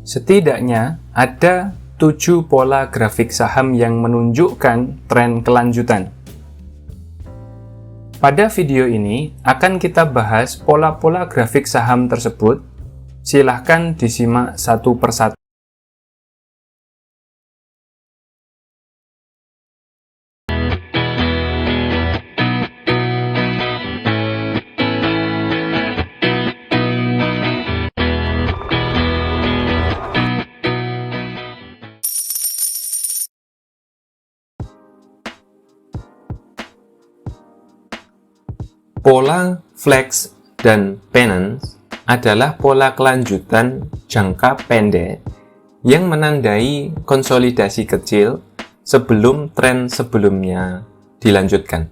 Setidaknya ada 7 pola grafik saham yang menunjukkan tren kelanjutan. Pada video ini akan kita bahas pola-pola grafik saham tersebut. Silahkan disimak satu persatu. Pola flex dan pennant adalah pola kelanjutan jangka pendek yang menandai konsolidasi kecil sebelum tren sebelumnya dilanjutkan.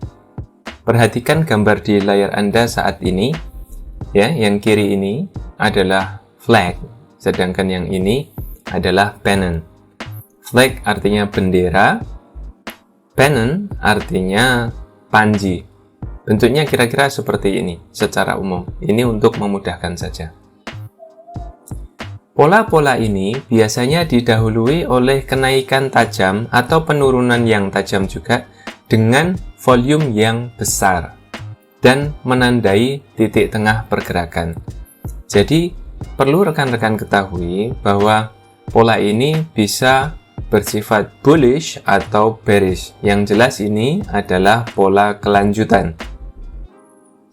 Perhatikan gambar di layar Anda saat ini, ya, yang kiri ini adalah flag, sedangkan yang ini adalah pennant. Flag artinya bendera, pennant artinya panji. Bentuknya kira-kira seperti ini secara umum. Ini untuk memudahkan saja. Pola-pola ini biasanya didahului oleh kenaikan tajam atau penurunan yang tajam juga dengan volume yang besar dan menandai titik tengah pergerakan. Jadi, perlu rekan-rekan ketahui bahwa pola ini bisa bersifat bullish atau bearish. Yang jelas ini adalah pola kelanjutan.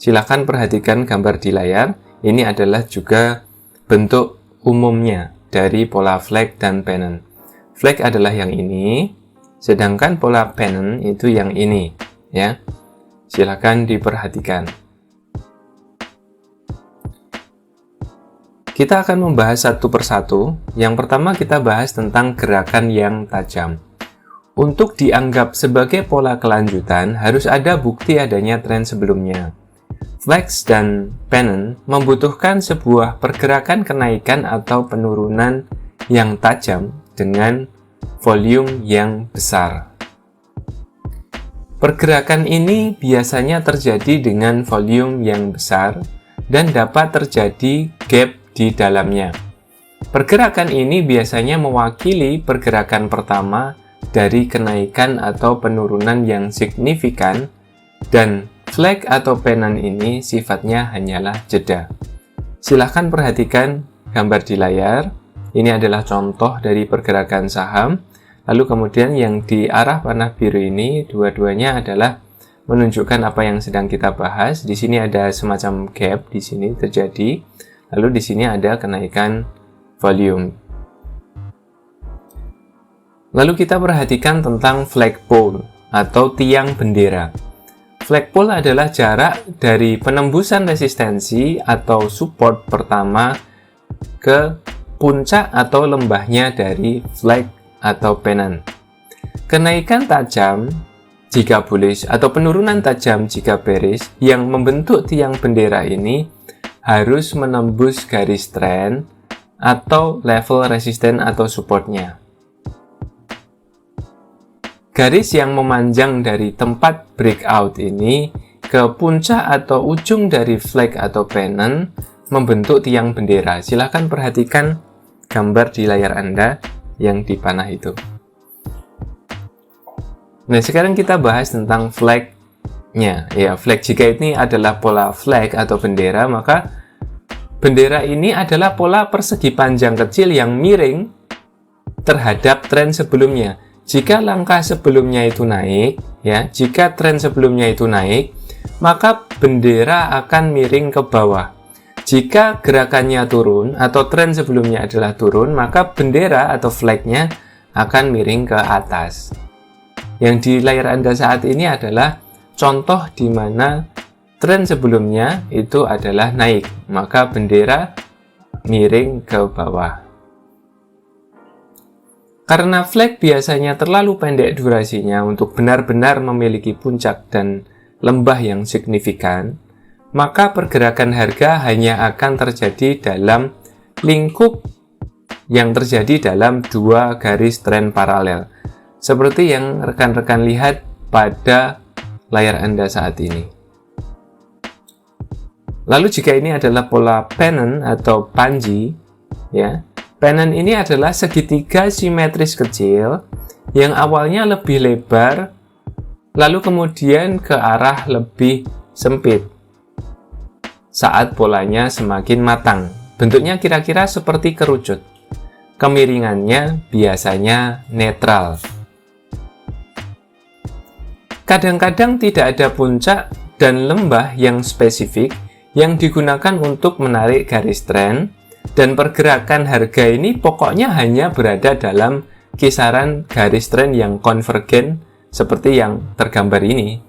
Silakan perhatikan gambar di layar. Ini adalah juga bentuk umumnya dari pola flag dan pennant. Flag adalah yang ini, sedangkan pola pennant itu yang ini, ya. Silakan diperhatikan. Kita akan membahas satu persatu. Yang pertama kita bahas tentang gerakan yang tajam. Untuk dianggap sebagai pola kelanjutan, harus ada bukti adanya tren sebelumnya. Flex dan pennant membutuhkan sebuah pergerakan kenaikan atau penurunan yang tajam dengan volume yang besar. Pergerakan ini biasanya terjadi dengan volume yang besar dan dapat terjadi gap di dalamnya. Pergerakan ini biasanya mewakili pergerakan pertama dari kenaikan atau penurunan yang signifikan, dan flag atau pennant ini sifatnya hanyalah jeda. Silahkan perhatikan gambar di layar. Ini adalah contoh dari pergerakan saham. Lalu kemudian yang di arah panah biru ini, dua-duanya adalah menunjukkan apa yang sedang kita bahas. Di sini ada semacam gap, di sini terjadi. Lalu di sini ada kenaikan volume. Lalu kita perhatikan tentang flagpole atau tiang bendera. Flagpole adalah jarak dari penembusan resistensi atau support pertama ke puncak atau lembahnya dari flag atau pennant. Kenaikan tajam jika bullish atau penurunan tajam jika bearish yang membentuk tiang bendera ini harus menembus garis trend atau level resisten atau supportnya. Garis yang memanjang dari tempat breakout ini ke puncak atau ujung dari flag atau pennant membentuk tiang bendera. Silahkan perhatikan gambar di layar Anda yang di panah itu. Nah, sekarang kita bahas tentang flagnya. Ya, flag, jika ini adalah pola flag atau bendera, maka bendera ini adalah pola persegi panjang kecil yang miring terhadap tren sebelumnya. Jika langkah sebelumnya itu naik, ya, jika tren sebelumnya itu naik, maka bendera akan miring ke bawah. Jika gerakannya turun atau tren sebelumnya adalah turun, maka bendera atau flagnya akan miring ke atas. Yang di layar Anda saat ini adalah contoh di mana tren sebelumnya itu adalah naik, maka bendera miring ke bawah. Karena flag biasanya terlalu pendek durasinya untuk benar-benar memiliki puncak dan lembah yang signifikan, maka pergerakan harga hanya akan terjadi dalam lingkup yang terjadi dalam dua garis tren paralel, seperti yang rekan-rekan lihat pada layar Anda saat ini. Lalu jika ini adalah pola pennant atau panji, ya, Pennon ini adalah segitiga simetris kecil yang awalnya lebih lebar, lalu kemudian ke arah lebih sempit saat polanya semakin matang. Bentuknya kira-kira seperti kerucut. Kemiringannya biasanya netral. Kadang-kadang tidak ada puncak dan lembah yang spesifik yang digunakan untuk menarik garis tren, dan pergerakan harga ini pokoknya hanya berada dalam kisaran garis tren yang konvergen seperti yang tergambar ini.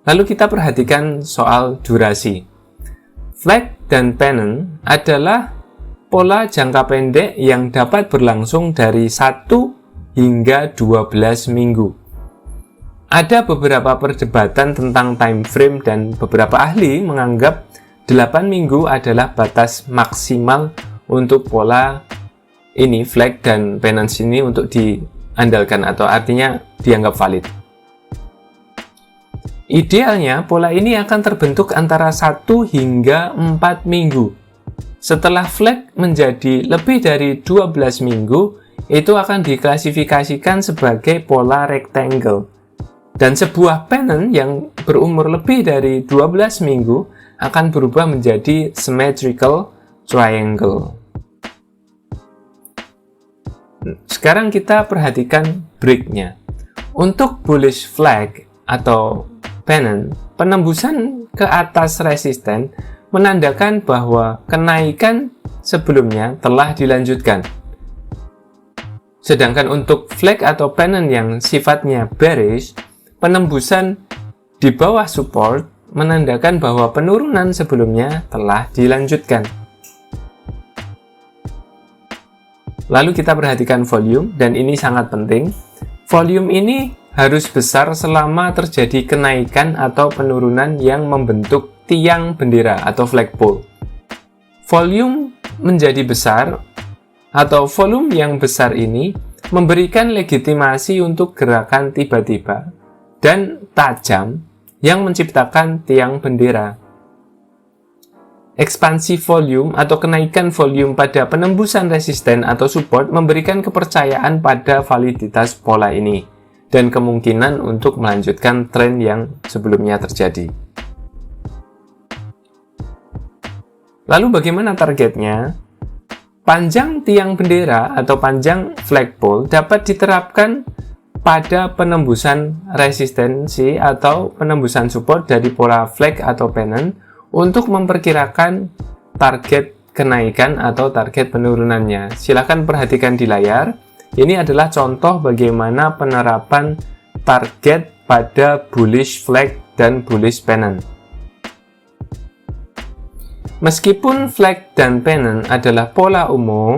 Lalu kita perhatikan soal durasi. Flag dan pennon adalah pola jangka pendek yang dapat berlangsung dari 1 hingga 12 minggu. Ada beberapa perdebatan tentang time frame dan beberapa ahli menganggap 8 minggu adalah batas maksimal untuk pola ini, flag dan pennon ini, untuk diandalkan atau artinya dianggap valid. Idealnya pola ini akan terbentuk antara 1 hingga 4 minggu. Setelah flag menjadi lebih dari 12 minggu, itu akan diklasifikasikan sebagai pola rectangle. Dan sebuah pennon yang berumur lebih dari 12 minggu akan berubah menjadi symmetrical triangle. Sekarang kita perhatikan break-nya. Untuk bullish flag atau pennon, penembusan ke atas resisten menandakan bahwa kenaikan sebelumnya telah dilanjutkan. Sedangkan untuk flag atau pennon yang sifatnya bearish, penembusan di bawah support menandakan bahwa penurunan sebelumnya telah dilanjutkan. Lalu kita perhatikan volume, dan ini sangat penting. Volume ini harus besar selama terjadi kenaikan atau penurunan yang membentuk tiang bendera atau flagpole. Volume menjadi besar atau volume yang besar ini memberikan legitimasi untuk gerakan tiba-tiba dan tajam yang menciptakan tiang bendera. Ekspansi volume atau kenaikan volume pada penembusan resisten atau support memberikan kepercayaan pada validitas pola ini dan kemungkinan untuk melanjutkan tren yang sebelumnya terjadi. Lalu bagaimana targetnya? Panjang tiang bendera atau panjang flagpole dapat diterapkan pada penembusan resistensi atau penembusan support dari pola flag atau pennon untuk memperkirakan target kenaikan atau target penurunannya. Silakan perhatikan di layar. Ini adalah contoh bagaimana penerapan target pada bullish flag dan bullish pennon. Meskipun flag dan pennon adalah pola umum,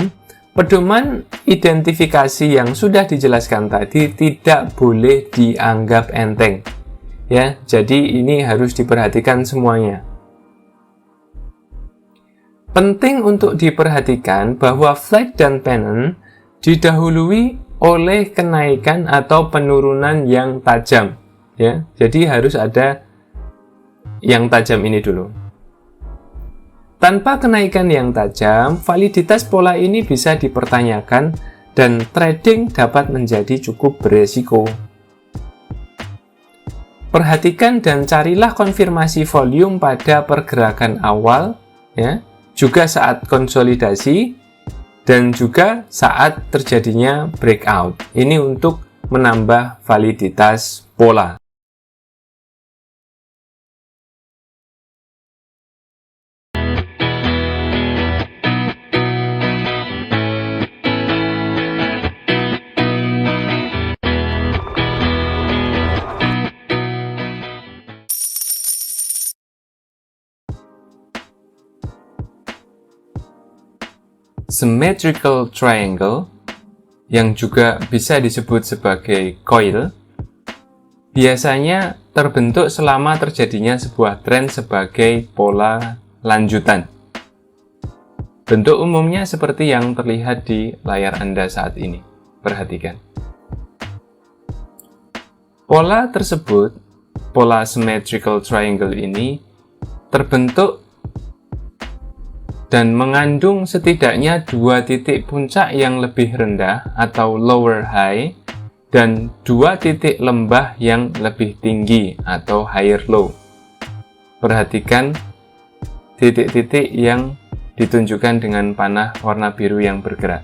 pedoman identifikasi yang sudah dijelaskan tadi tidak boleh dianggap enteng. Ya, jadi ini harus diperhatikan semuanya. Penting untuk diperhatikan bahwa flag dan pennon didahului oleh kenaikan atau penurunan yang tajam. Ya, jadi harus ada yang tajam ini dulu. Tanpa kenaikan yang tajam, validitas pola ini bisa dipertanyakan dan trading dapat menjadi cukup beresiko. Perhatikan dan carilah konfirmasi volume pada pergerakan awal, ya, juga saat konsolidasi, dan juga saat terjadinya breakout. Ini untuk menambah validitas pola. Symmetrical triangle, yang juga bisa disebut sebagai coil, biasanya terbentuk selama terjadinya sebuah tren sebagai pola lanjutan. Bentuk umumnya seperti yang terlihat di layar Anda saat ini. Perhatikan. Pola tersebut, pola symmetrical triangle ini, terbentuk dan mengandung setidaknya dua titik puncak yang lebih rendah atau lower high dan dua titik lembah yang lebih tinggi atau higher low. Perhatikan titik-titik yang ditunjukkan dengan panah warna biru yang bergerak.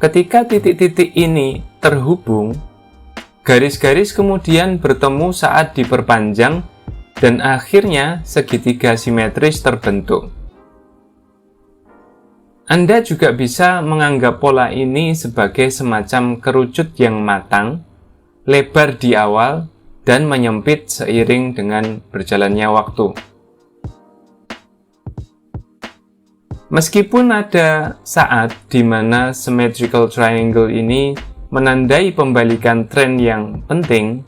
Ketika titik-titik ini terhubung, garis-garis kemudian bertemu saat diperpanjang dan akhirnya segitiga simetris terbentuk. Anda juga bisa menganggap pola ini sebagai semacam kerucut yang matang, lebar di awal, dan menyempit seiring dengan berjalannya waktu. Meskipun ada saat di mana symmetrical triangle ini menandai pembalikan tren yang penting,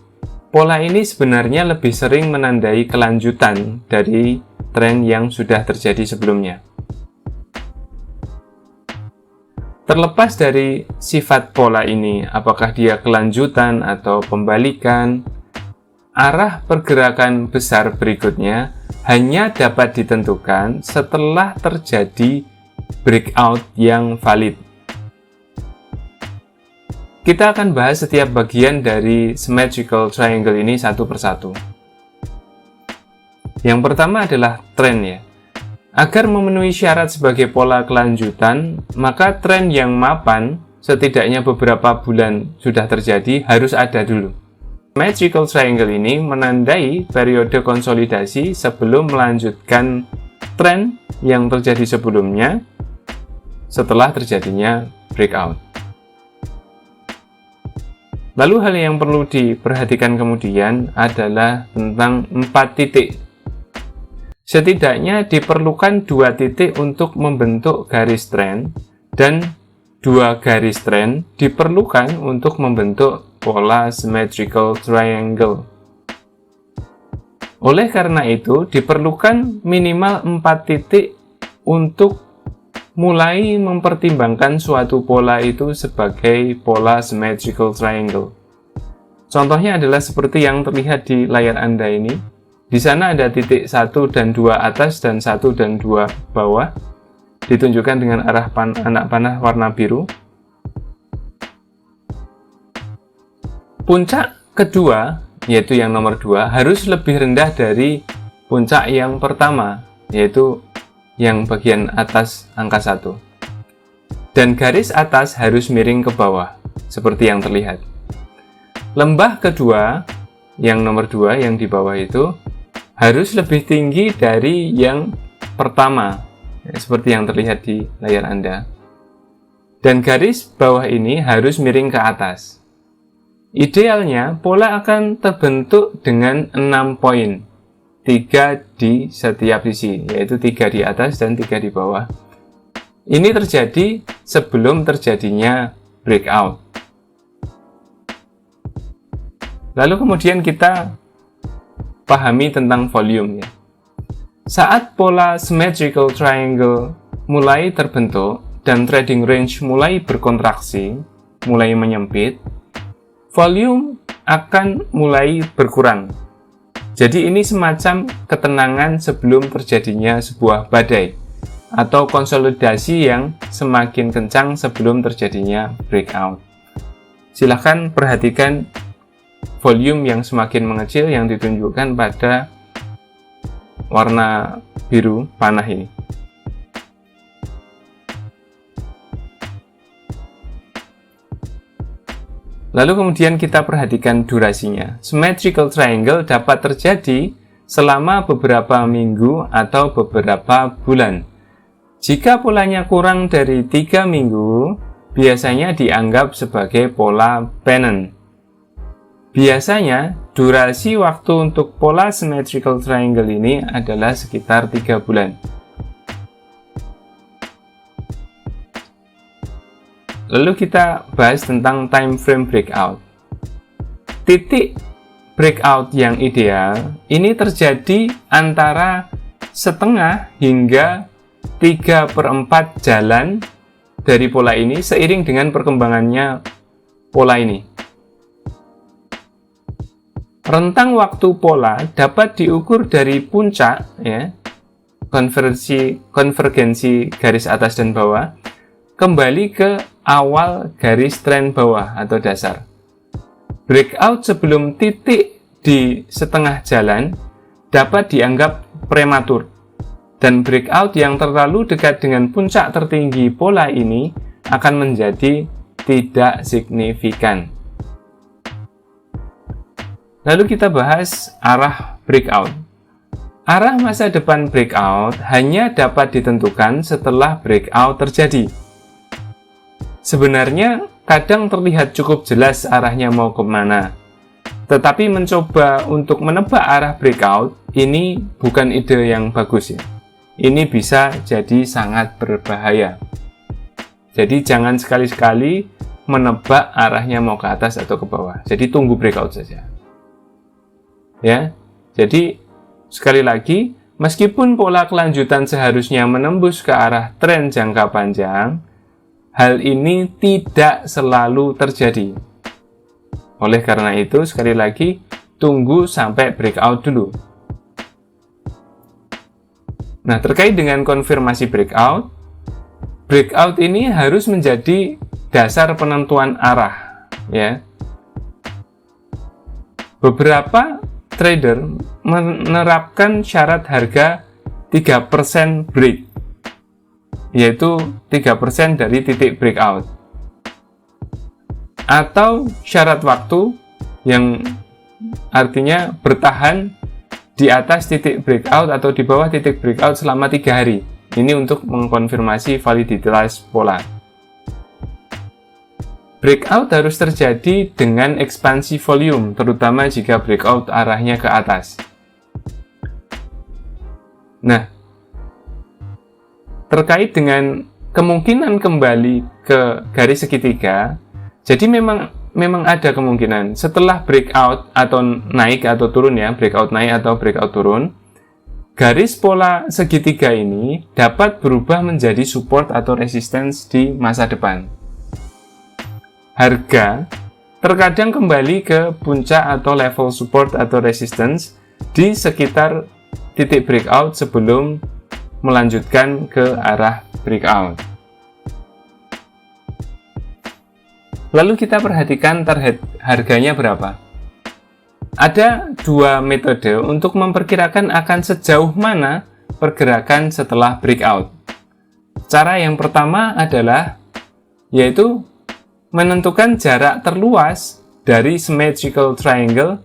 pola ini sebenarnya lebih sering menandai kelanjutan dari tren yang sudah terjadi sebelumnya. Terlepas dari sifat pola ini, apakah dia kelanjutan atau pembalikan, arah pergerakan besar berikutnya hanya dapat ditentukan setelah terjadi breakout yang valid. Kita akan bahas setiap bagian dari symmetrical triangle ini satu persatu. Yang pertama adalah tren ya. Agar memenuhi syarat sebagai pola kelanjutan, maka tren yang mapan setidaknya beberapa bulan sudah terjadi harus ada dulu. Symmetrical triangle ini menandai periode konsolidasi sebelum melanjutkan tren yang terjadi sebelumnya setelah terjadinya breakout. Lalu hal yang perlu diperhatikan kemudian adalah tentang 4 titik. Setidaknya diperlukan 2 titik untuk membentuk garis tren dan 2 garis tren diperlukan untuk membentuk pola symmetrical triangle. Oleh karena itu, diperlukan minimal 4 titik untuk mulai mempertimbangkan suatu pola itu sebagai pola symmetrical triangle. Contohnya adalah seperti yang terlihat di layar Anda ini. Di sana ada titik 1 dan 2 atas dan 1 dan 2 bawah, ditunjukkan dengan arah anak panah warna biru. Puncak kedua, yaitu yang nomor 2, harus lebih rendah dari puncak yang pertama, yaitu yang bagian atas angka 1. Dan garis atas harus miring ke bawah, seperti yang terlihat. Lembah kedua, yang nomor 2 yang di bawah itu, harus lebih tinggi dari yang pertama, seperti yang terlihat di layar Anda. Dan garis bawah ini harus miring ke atas. Idealnya, pola akan terbentuk dengan 6 poin, 3 di setiap sisi, yaitu 3 di atas dan 3 di bawah. Ini terjadi sebelum terjadinya breakout. Lalu kemudian kita pahami tentang volume ya. Saat pola symmetrical triangle mulai terbentuk dan trading range mulai berkontraksi, mulai menyempit, volume akan mulai berkurang. Jadi ini semacam ketenangan sebelum terjadinya sebuah badai atau konsolidasi yang semakin kencang sebelum terjadinya breakout. Silahkan perhatikan volume yang semakin mengecil yang ditunjukkan pada warna biru panah ini. Lalu kemudian kita perhatikan durasinya. Symmetrical triangle dapat terjadi selama beberapa minggu atau beberapa bulan. Jika polanya kurang dari 3 minggu, biasanya dianggap sebagai pola pennant. Biasanya, durasi waktu untuk pola symmetrical triangle ini adalah sekitar 3 bulan. Lalu kita bahas tentang time frame breakout. Titik breakout yang ideal ini terjadi antara setengah hingga 3/4 jalan dari pola ini seiring dengan perkembangannya pola ini. Rentang waktu pola dapat diukur dari puncak, ya, konvergensi garis atas dan bawah, kembali ke awal garis tren bawah atau dasar. Breakout sebelum titik di setengah jalan dapat dianggap prematur, dan breakout yang terlalu dekat dengan puncak tertinggi pola ini akan menjadi tidak signifikan. Lalu kita bahas arah breakout. Arah masa depan breakout hanya dapat ditentukan setelah breakout terjadi. Sebenarnya kadang terlihat cukup jelas arahnya mau kemana. Tetapi mencoba untuk menebak arah breakout ini bukan ide yang bagus, ya. Ini bisa jadi sangat berbahaya. Jadi jangan sekali-sekali menebak arahnya mau ke atas atau ke bawah. Jadi tunggu breakout saja. Ya. Jadi sekali lagi, meskipun pola kelanjutan seharusnya menembus ke arah tren jangka panjang, hal ini tidak selalu terjadi. Oleh karena itu, sekali lagi, tunggu sampai breakout dulu. Nah, terkait dengan konfirmasi breakout, breakout ini harus menjadi dasar penentuan arah, ya. Beberapa trader menerapkan syarat harga 3% break, yaitu 3% dari titik breakout, atau syarat waktu yang artinya bertahan di atas titik breakout atau di bawah titik breakout selama 3 hari. Ini untuk mengkonfirmasi validitas pola. Breakout harus terjadi dengan ekspansi volume, terutama jika breakout arahnya ke atas. Nah, terkait dengan kemungkinan kembali ke garis segitiga, jadi memang ada kemungkinan setelah breakout atau naik atau turun, ya, breakout naik atau breakout turun, garis pola segitiga ini dapat berubah menjadi support atau resistance di masa depan. Harga terkadang kembali ke puncak atau level support atau resistance di sekitar titik breakout sebelum melanjutkan ke arah breakout. Lalu kita perhatikan target harganya berapa. Ada dua metode untuk memperkirakan akan sejauh mana pergerakan setelah breakout. Cara yang pertama adalah yaitu menentukan jarak terluas dari symmetrical triangle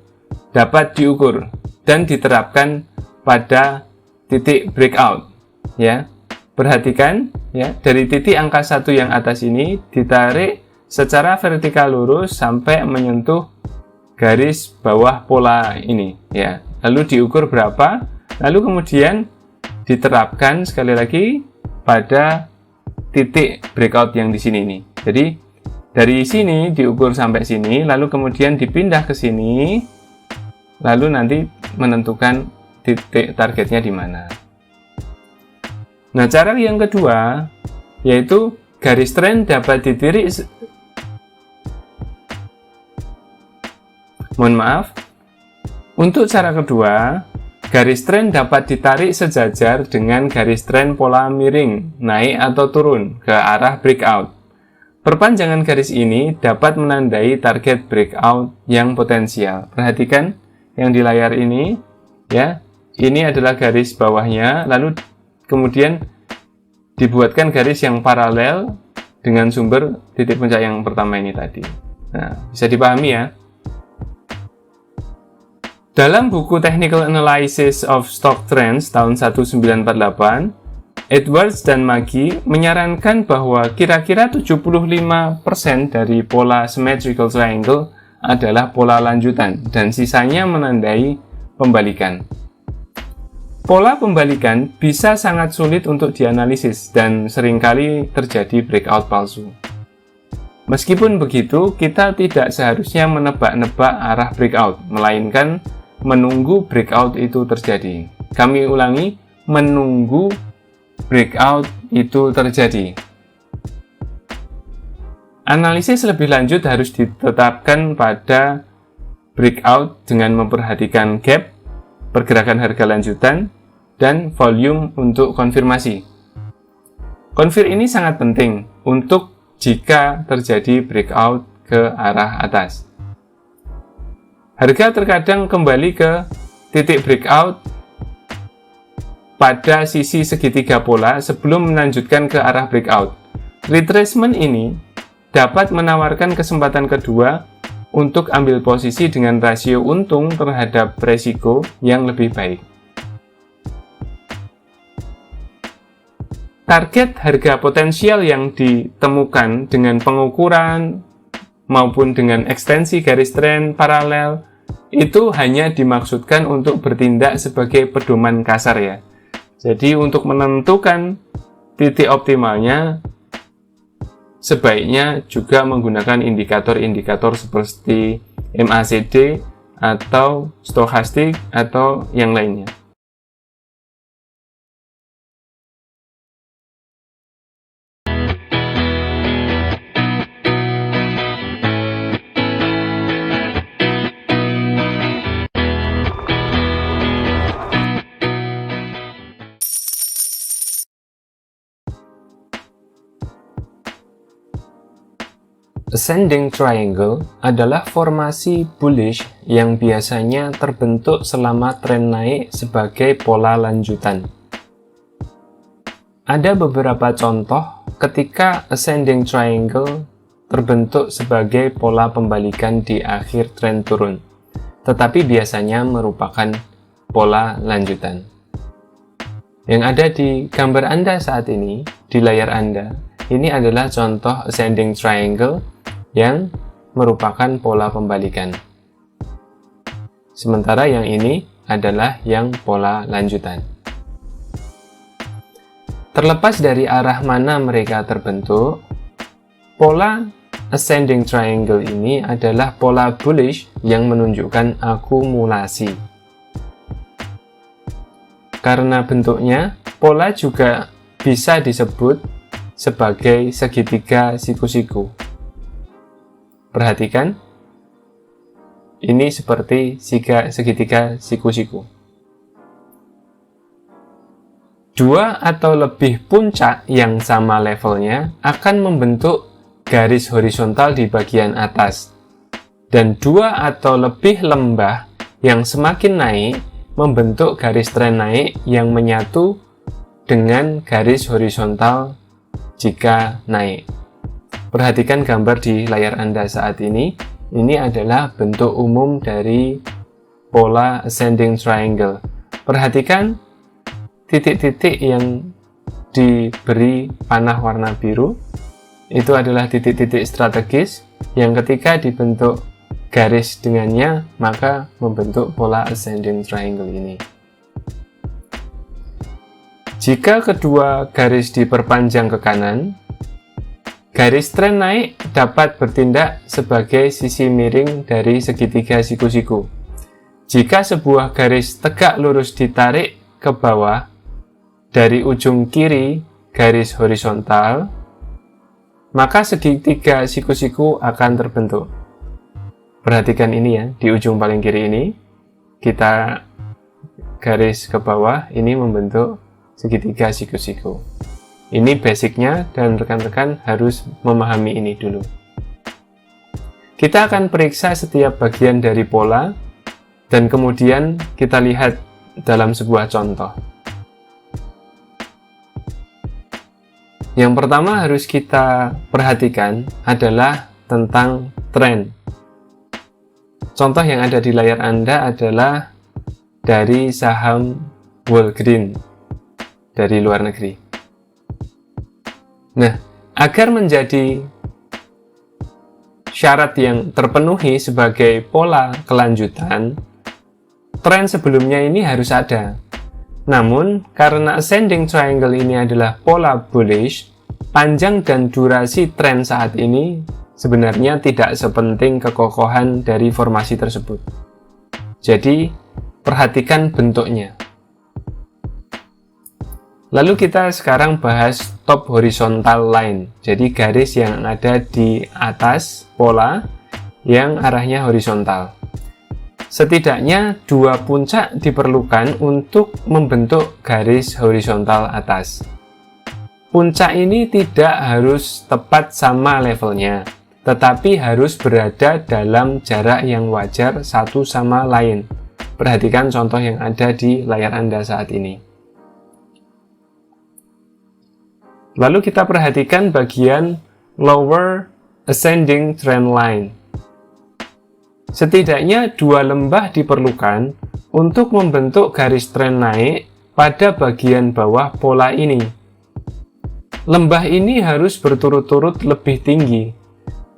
dapat diukur dan diterapkan pada titik breakout, ya. Perhatikan, ya, dari titik angka 1 yang atas ini ditarik secara vertikal lurus sampai menyentuh garis bawah pola ini, ya. Lalu diukur berapa, lalu kemudian diterapkan sekali lagi pada titik breakout yang di sini nih. Jadi dari sini diukur sampai sini, lalu kemudian dipindah ke sini, lalu nanti menentukan titik targetnya di mana. Nah, cara yang kedua yaitu garis tren dapat ditirik. Untuk cara kedua, garis tren dapat ditarik sejajar dengan garis tren pola miring, naik atau turun ke arah breakout. Perpanjangan garis ini dapat menandai target breakout yang potensial. Perhatikan yang di layar ini, ya. Ini adalah garis bawahnya, lalu kemudian dibuatkan garis yang paralel dengan sumber titik puncak yang pertama ini tadi. Nah, bisa dipahami, ya. Dalam buku Technical Analysis of Stock Trends tahun 1948, Edwards dan Magee menyarankan bahwa kira-kira 75% dari pola symmetrical triangle adalah pola lanjutan dan sisanya menandai pembalikan. Pola pembalikan bisa sangat sulit untuk dianalisis dan seringkali terjadi breakout palsu. Meskipun begitu, kita tidak seharusnya menebak-nebak arah breakout, melainkan menunggu breakout itu terjadi. Kami ulangi, menunggu breakout itu terjadi. Analisis lebih lanjut harus ditetapkan pada breakout dengan memperhatikan gap, pergerakan harga lanjutan, dan volume untuk konfirmasi. Konfir ini sangat penting untuk jika terjadi breakout ke arah atas. Harga terkadang kembali ke titik breakout pada sisi segitiga pola sebelum melanjutkan ke arah breakout. Retracement ini dapat menawarkan kesempatan kedua untuk ambil posisi dengan rasio untung terhadap resiko yang lebih baik. Target harga potensial yang ditemukan dengan pengukuran maupun dengan ekstensi garis tren paralel itu hanya dimaksudkan untuk bertindak sebagai pedoman kasar ya. Jadi untuk menentukan titik optimalnya sebaiknya juga menggunakan indikator-indikator seperti MACD atau stokastik atau yang lainnya. Ascending triangle adalah formasi bullish yang biasanya terbentuk selama tren naik sebagai pola lanjutan. Ada beberapa contoh ketika ascending triangle terbentuk sebagai pola pembalikan di akhir tren turun, tetapi biasanya merupakan pola lanjutan. Yang ada di gambar Anda saat ini, di layar Anda, ini adalah contoh ascending triangle yang merupakan pola pembalikan. Sementara yang ini adalah yang pola lanjutan. Terlepas dari arah mana mereka terbentuk, pola ascending triangle ini adalah pola bullish yang menunjukkan akumulasi. Karena bentuknya, pola juga bisa disebut sebagai segitiga siku-siku. Perhatikan, ini seperti segitiga siku-siku. Dua atau lebih puncak yang sama levelnya akan membentuk garis horizontal di bagian atas, dan dua atau lebih lembah yang semakin naik membentuk garis tren naik yang menyatu dengan garis horizontal jika naik. Perhatikan gambar di layar Anda saat ini. Ini adalah bentuk umum dari pola ascending triangle. Perhatikan titik-titik yang diberi panah warna biru. Itu adalah titik-titik strategis yang ketika dibentuk garis dengannya, maka membentuk pola ascending triangle ini. Jika kedua garis diperpanjang ke kanan, garis tren naik dapat bertindak sebagai sisi miring dari segitiga siku-siku. Jika sebuah garis tegak lurus ditarik ke bawah dari ujung kiri garis horizontal, maka segitiga siku-siku akan terbentuk. Perhatikan ini ya, di ujung paling kiri ini, kita garis ke bawah, ini membentuk segitiga siku-siku. Ini basicnya dan rekan-rekan harus memahami ini dulu. Kita akan periksa setiap bagian dari pola dan kemudian kita lihat dalam sebuah contoh. Yang pertama harus kita perhatikan adalah tentang tren. Contoh yang ada di layar Anda adalah dari saham Walgreen dari luar negeri. Nah, agar menjadi syarat yang terpenuhi sebagai pola kelanjutan, tren sebelumnya ini harus ada. Namun, karena ascending triangle ini adalah pola bullish, panjang dan durasi tren saat ini sebenarnya tidak sepenting kekokohan dari formasi tersebut. Jadi, perhatikan bentuknya. Lalu kita sekarang bahas top horizontal line, jadi garis yang ada di atas pola yang arahnya horizontal. Setidaknya dua puncak diperlukan untuk membentuk garis horizontal atas. Puncak ini tidak harus tepat sama levelnya, tetapi harus berada dalam jarak yang wajar satu sama lain. Perhatikan contoh yang ada di layar Anda saat ini. Lalu kita perhatikan bagian lower ascending trend line. Setidaknya dua lembah diperlukan untuk membentuk garis tren naik pada bagian bawah pola ini. Lembah ini harus berturut-turut lebih tinggi.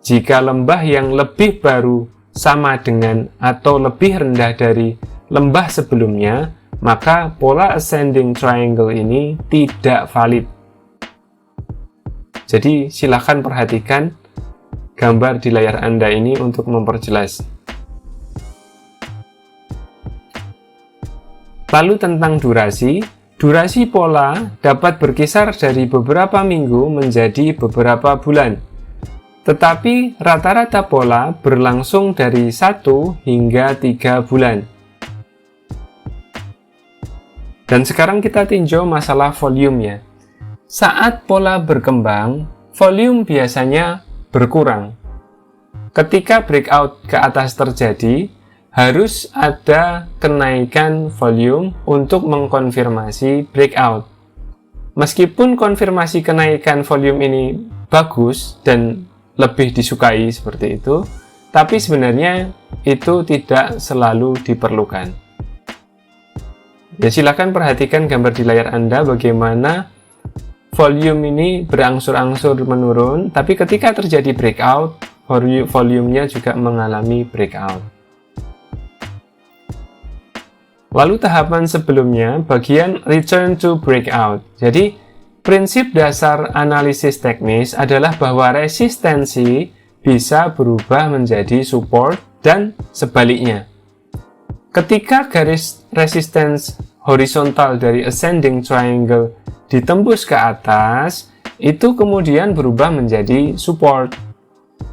Jika lembah yang lebih baru sama dengan atau lebih rendah dari lembah sebelumnya, maka pola ascending triangle ini tidak valid. Jadi silakan perhatikan gambar di layar Anda ini untuk memperjelas. Lalu tentang durasi pola dapat berkisar dari beberapa minggu menjadi beberapa bulan. Tetapi rata-rata pola berlangsung dari 1 hingga 3 bulan. Dan sekarang kita tinjau masalah volume-nya. Saat pola berkembang, volume biasanya berkurang. Ketika breakout ke atas terjadi, harus ada kenaikan volume untuk mengkonfirmasi breakout. Meskipun konfirmasi kenaikan volume ini bagus dan lebih disukai seperti itu, tapi sebenarnya itu tidak selalu diperlukan. Ya, silakan perhatikan gambar di layar Anda bagaimana volume ini berangsur-angsur menurun, tapi ketika terjadi breakout, volumenya juga mengalami breakout. Lalu tahapan sebelumnya, bagian return to breakout. Jadi, prinsip dasar analisis teknis adalah bahwa resistensi bisa berubah menjadi support dan sebaliknya. Ketika garis resistance horizontal dari ascending triangle ditembus ke atas, itu kemudian berubah menjadi support.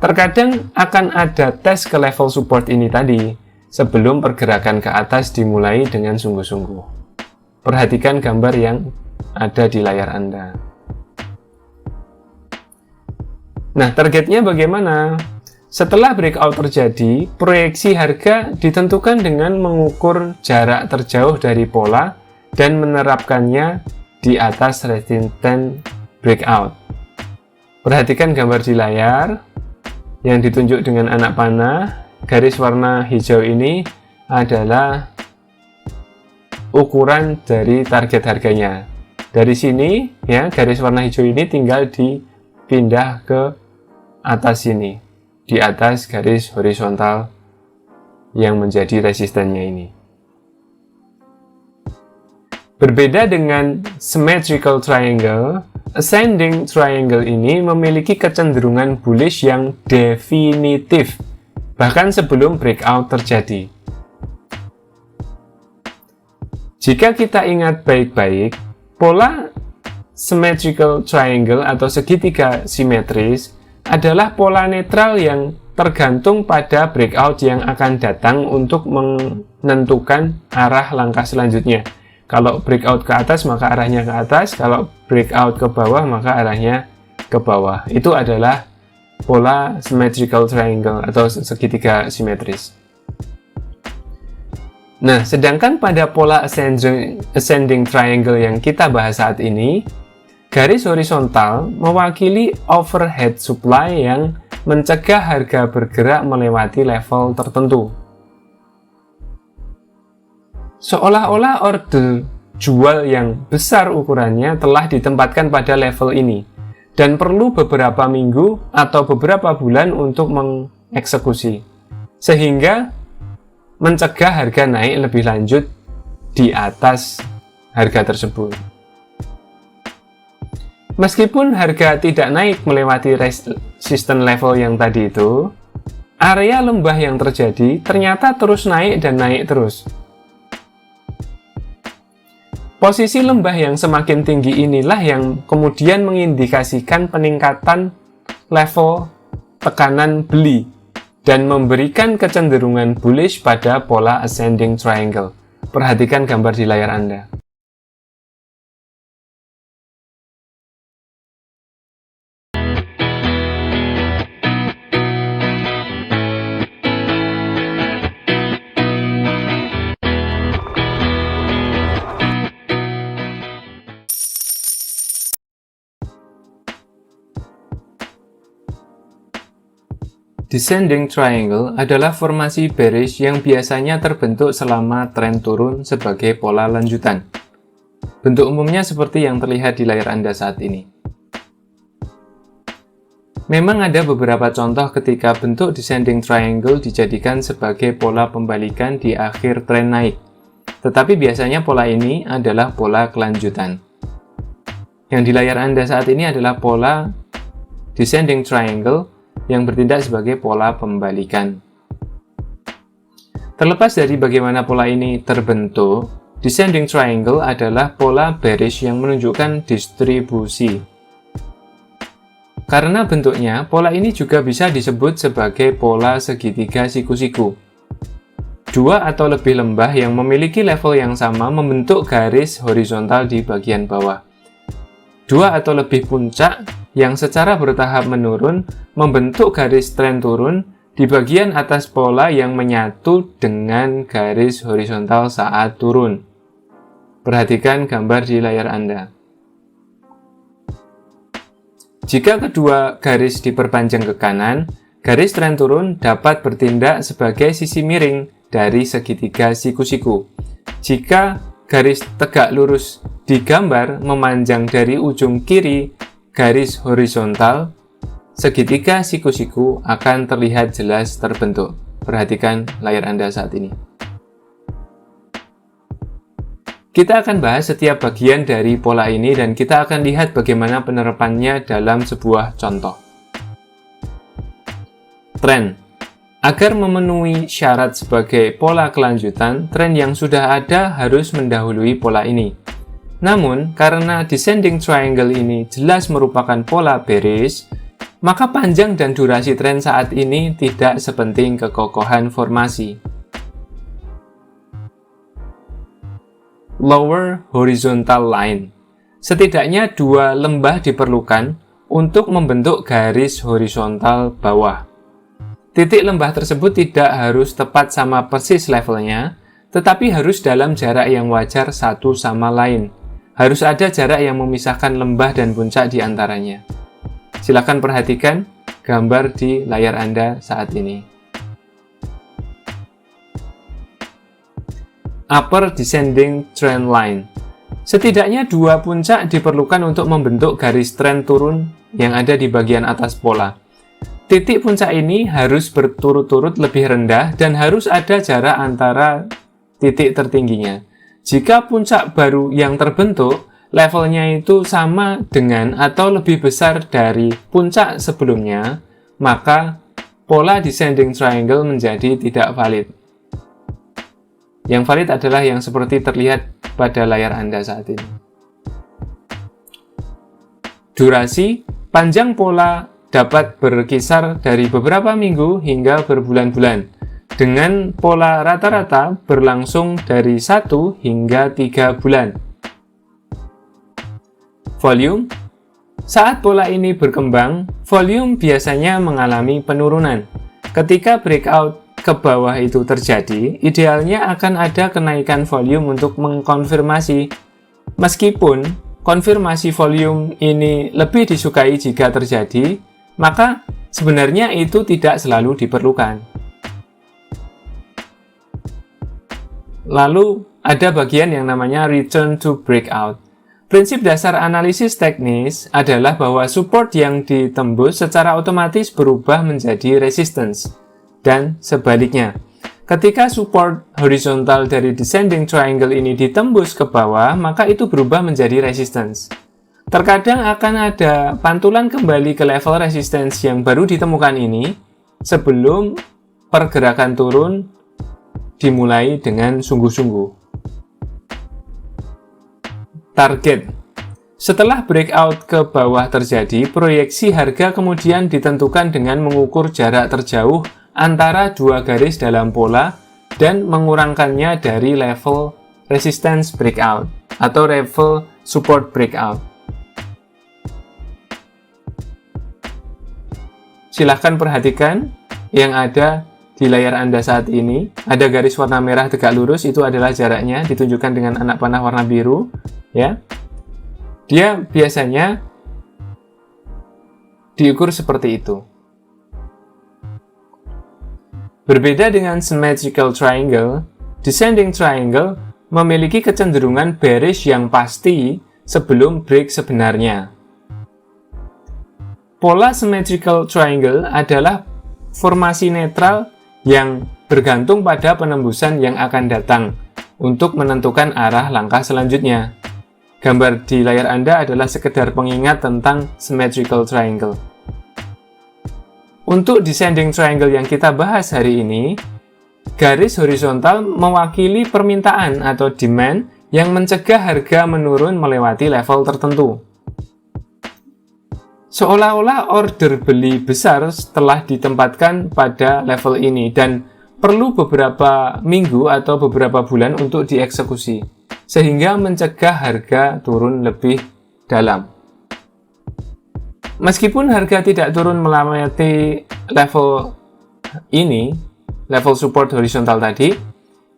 Terkadang akan ada tes ke level support ini tadi, sebelum pergerakan ke atas dimulai dengan sungguh-sungguh. Perhatikan gambar yang ada di layar Anda. Nah, targetnya bagaimana? Setelah breakout terjadi, proyeksi harga ditentukan dengan mengukur jarak terjauh dari pola dan menerapkannya di atas resistance breakout. Perhatikan gambar di layar yang ditunjuk dengan anak panah. Garis warna hijau ini adalah ukuran dari target harganya. Dari sini, ya, garis warna hijau ini tinggal dipindah ke atas sini, di atas garis horizontal yang menjadi resistennya ini. Berbeda dengan symmetrical triangle, ascending triangle ini memiliki kecenderungan bullish yang definitif, bahkan sebelum breakout terjadi. Jika kita ingat baik-baik, pola symmetrical triangle atau segitiga simetris adalah pola netral yang tergantung pada breakout yang akan datang untuk menentukan arah langkah selanjutnya. Kalau breakout ke atas, maka arahnya ke atas. Kalau breakout ke bawah, maka arahnya ke bawah. Itu adalah pola symmetrical triangle atau segitiga simetris. Nah, sedangkan pada pola ascending triangle yang kita bahas saat ini, garis horizontal mewakili overhead supply yang mencegah harga bergerak melewati level tertentu. Seolah-olah order jual yang besar ukurannya telah ditempatkan pada level ini, dan perlu beberapa minggu atau beberapa bulan untuk mengeksekusi, sehingga mencegah harga naik lebih lanjut di atas harga tersebut. Meskipun harga tidak naik melewati resistance level yang tadi itu, area lembah yang terjadi ternyata terus naik dan naik terus. Posisi lembah yang semakin tinggi inilah yang kemudian mengindikasikan peningkatan level tekanan beli dan memberikan kecenderungan bullish pada pola ascending triangle. Perhatikan gambar di layar Anda. Descending triangle adalah formasi bearish yang biasanya terbentuk selama tren turun sebagai pola lanjutan. Bentuk umumnya seperti yang terlihat di layar Anda saat ini. Memang ada beberapa contoh ketika bentuk descending triangle dijadikan sebagai pola pembalikan di akhir tren naik. Tetapi biasanya pola ini adalah pola kelanjutan. Yang di layar Anda saat ini adalah pola descending triangle yang bertindak sebagai pola pembalikan. Terlepas dari bagaimana pola ini terbentuk, descending triangle adalah pola bearish yang menunjukkan distribusi. Karena bentuknya, pola ini juga bisa disebut sebagai pola segitiga siku-siku. Dua atau lebih lembah yang memiliki level yang sama membentuk garis horizontal di bagian bawah. Dua atau lebih puncak yang secara bertahap menurun membentuk garis tren turun di bagian atas pola yang menyatu dengan garis horizontal saat turun. Perhatikan gambar di layar Anda. Jika kedua garis diperpanjang ke kanan, garis tren turun dapat bertindak sebagai sisi miring dari segitiga siku-siku. Jika garis tegak lurus digambar memanjang dari ujung kiri garis horizontal, segitiga siku-siku akan terlihat jelas terbentuk. Perhatikan layar Anda saat ini. Kita akan bahas setiap bagian dari pola ini dan kita akan lihat bagaimana penerapannya dalam sebuah contoh. Tren. Agar memenuhi syarat sebagai pola kelanjutan, tren yang sudah ada harus mendahului pola ini. Namun, karena descending triangle ini jelas merupakan pola bearish, maka panjang dan durasi tren saat ini tidak sepenting kekokohan formasi. Lower horizontal line. Setidaknya dua lembah diperlukan untuk membentuk garis horizontal bawah. Titik lembah tersebut tidak harus tepat sama persis levelnya, tetapi harus dalam jarak yang wajar satu sama lain. Harus ada jarak yang memisahkan lembah dan puncak di antaranya. Silakan perhatikan gambar di layar Anda saat ini. Upper descending trend line. Setidaknya dua puncak diperlukan untuk membentuk garis tren turun yang ada di bagian atas pola. Titik puncak ini harus berturut-turut lebih rendah dan harus ada jarak antara titik tertingginya. Jika puncak baru yang terbentuk, levelnya itu sama dengan atau lebih besar dari puncak sebelumnya, maka pola descending triangle menjadi tidak valid. Yang valid adalah yang seperti terlihat pada layar Anda saat ini. Durasi, panjang pola dapat berkisar dari beberapa minggu hingga berbulan-bulan, dengan pola rata-rata berlangsung dari 1 hingga 3 bulan. Volume. Saat pola ini berkembang, volume biasanya mengalami penurunan. Ketika breakout ke bawah itu terjadi, idealnya akan ada kenaikan volume untuk mengkonfirmasi. Meskipun konfirmasi volume ini lebih disukai jika terjadi, maka sebenarnya itu tidak selalu diperlukan. Lalu ada bagian yang namanya return to breakout. Prinsip dasar analisis teknis adalah bahwa support yang ditembus secara otomatis berubah menjadi resistance, dan sebaliknya. Ketika support horizontal dari descending triangle ini ditembus ke bawah, maka itu berubah menjadi resistance. Terkadang akan ada pantulan kembali ke level resistance yang baru ditemukan ini sebelum pergerakan turun dimulai dengan sungguh-sungguh. Target. Setelah breakout ke bawah terjadi, proyeksi harga kemudian ditentukan dengan mengukur jarak terjauh antara dua garis dalam pola dan mengurangkannya dari level resistance breakout atau level support breakout. Silahkan perhatikan yang ada di layar Anda saat ini. Ada garis warna merah tegak lurus, itu adalah jaraknya, ditunjukkan dengan anak panah warna biru. Ya, dia biasanya diukur seperti itu. Berbeda dengan symmetrical triangle, descending triangle memiliki kecenderungan bearish yang pasti sebelum break sebenarnya. Pola symmetrical triangle adalah formasi netral yang bergantung pada penembusan yang akan datang untuk menentukan arah langkah selanjutnya. Gambar di layar Anda adalah sekedar pengingat tentang symmetrical triangle. Untuk descending triangle yang kita bahas hari ini, garis horizontal mewakili permintaan atau demand yang mencegah harga menurun melewati level tertentu. Seolah-olah order beli besar telah ditempatkan pada level ini dan perlu beberapa minggu atau beberapa bulan untuk dieksekusi, sehingga mencegah harga turun lebih dalam. Meskipun harga tidak turun melewati level ini, level support horizontal tadi,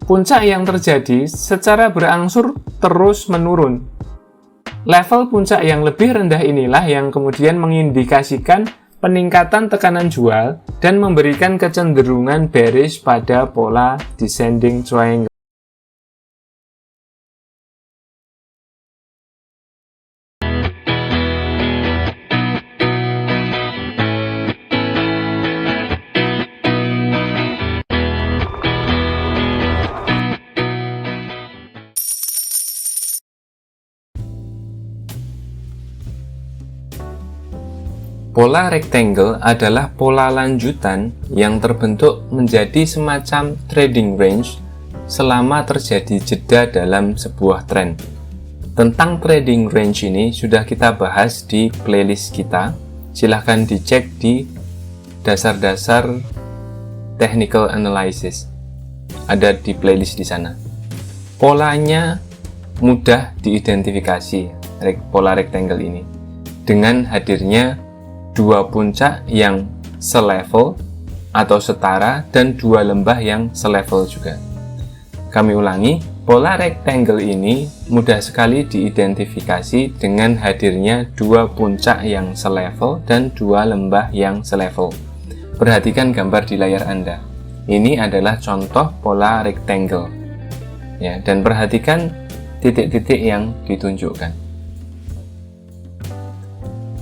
puncak yang terjadi secara berangsur terus menurun. Level puncak yang lebih rendah inilah yang kemudian mengindikasikan peningkatan tekanan jual dan memberikan kecenderungan bearish pada pola descending triangle. Pola rectangle adalah pola lanjutan yang terbentuk menjadi semacam trading range selama terjadi jeda dalam sebuah tren. Tentang trading range ini sudah kita bahas di playlist kita. Silahkan dicek di dasar-dasar technical analysis. Ada di playlist di sana. Polanya mudah diidentifikasi, pola rectangle ini, dengan hadirnya dua puncak yang selevel atau setara dan dua lembah yang selevel juga. Kami ulangi, pola rectangle ini mudah sekali diidentifikasi dengan hadirnya dua puncak yang selevel dan dua lembah yang selevel. Perhatikan gambar di layar Anda. Ini adalah contoh pola rectangle. Ya, dan perhatikan titik-titik yang ditunjukkan.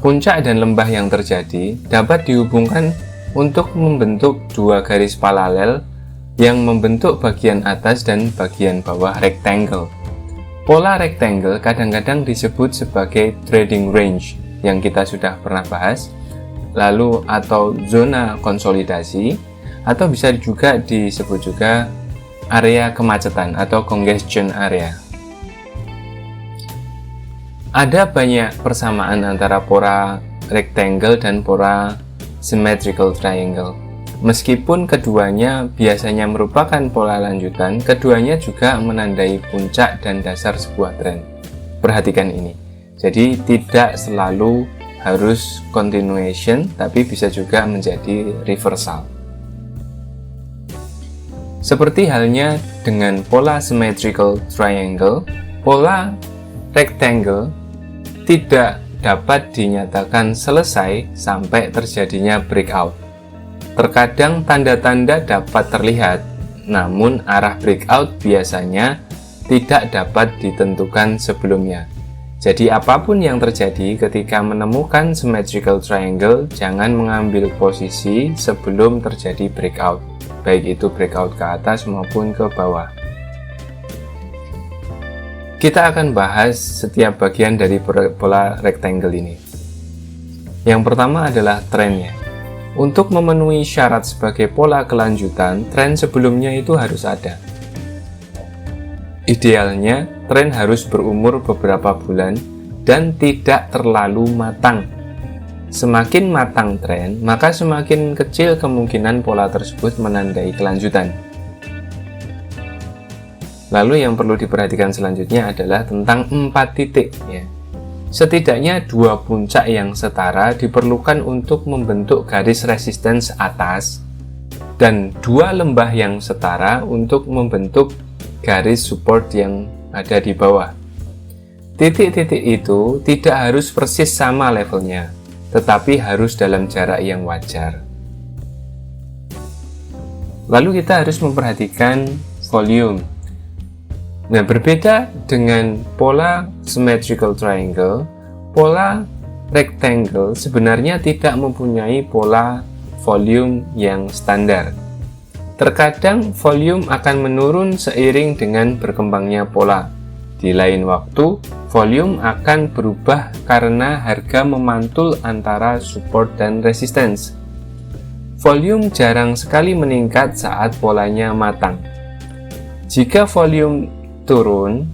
Puncak dan lembah yang terjadi dapat dihubungkan untuk membentuk dua garis paralel yang membentuk bagian atas dan bagian bawah rectangle. Pola rectangle kadang-kadang disebut sebagai trading range yang kita sudah pernah bahas, lalu atau zona konsolidasi, atau bisa juga disebut juga area kemacetan atau congestion area. Ada banyak persamaan antara pola rectangle dan pola symmetrical triangle. Meskipun keduanya biasanya merupakan pola lanjutan, keduanya juga menandai puncak dan dasar sebuah tren. Perhatikan ini. Jadi tidak selalu harus continuation, tapi bisa juga menjadi reversal. Seperti halnya dengan pola symmetrical triangle, pola rectangle tidak dapat dinyatakan selesai sampai terjadinya breakout. Terkadang tanda-tanda dapat terlihat, namun arah breakout biasanya tidak dapat ditentukan sebelumnya. Jadi apapun yang terjadi ketika menemukan symmetrical triangle, jangan mengambil posisi sebelum terjadi breakout, baik itu breakout ke atas maupun ke bawah. Kita akan bahas setiap bagian dari pola rectangle ini. Yang pertama adalah trennya. Untuk memenuhi syarat sebagai pola kelanjutan, tren sebelumnya itu harus ada. Idealnya, tren harus berumur beberapa bulan dan tidak terlalu matang. semakin matang tren, maka semakin kecil kemungkinan pola tersebut menandai kelanjutan. Lalu yang perlu diperhatikan selanjutnya adalah tentang 4 titik ya. Setidaknya 2 puncak yang setara diperlukan untuk membentuk garis resistance atas dan 2 lembah yang setara untuk membentuk garis support yang ada di bawah. Titik-titik itu tidak harus persis sama levelnya, tetapi harus dalam jarak yang wajar. Lalu kita harus memperhatikan volume. Nah, berbeda dengan pola symmetrical triangle, pola rectangle sebenarnya tidak mempunyai pola volume yang standar. Terkadang volume akan menurun seiring dengan berkembangnya pola. Di lain waktu, volume akan berubah karena harga memantul antara support dan resistance. Volume jarang sekali meningkat saat polanya matang. Jika volume turun,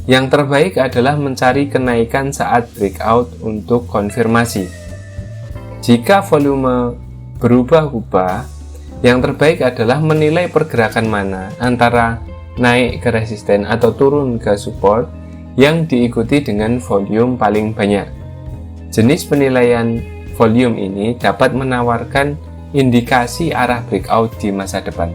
yang terbaik adalah mencari kenaikan saat breakout untuk konfirmasi. Jika volume berubah-ubah, yang terbaik adalah menilai pergerakan mana antara naik ke resisten atau turun ke support yang diikuti dengan volume paling banyak. Jenis penilaian volume ini dapat menawarkan indikasi arah breakout di masa depan.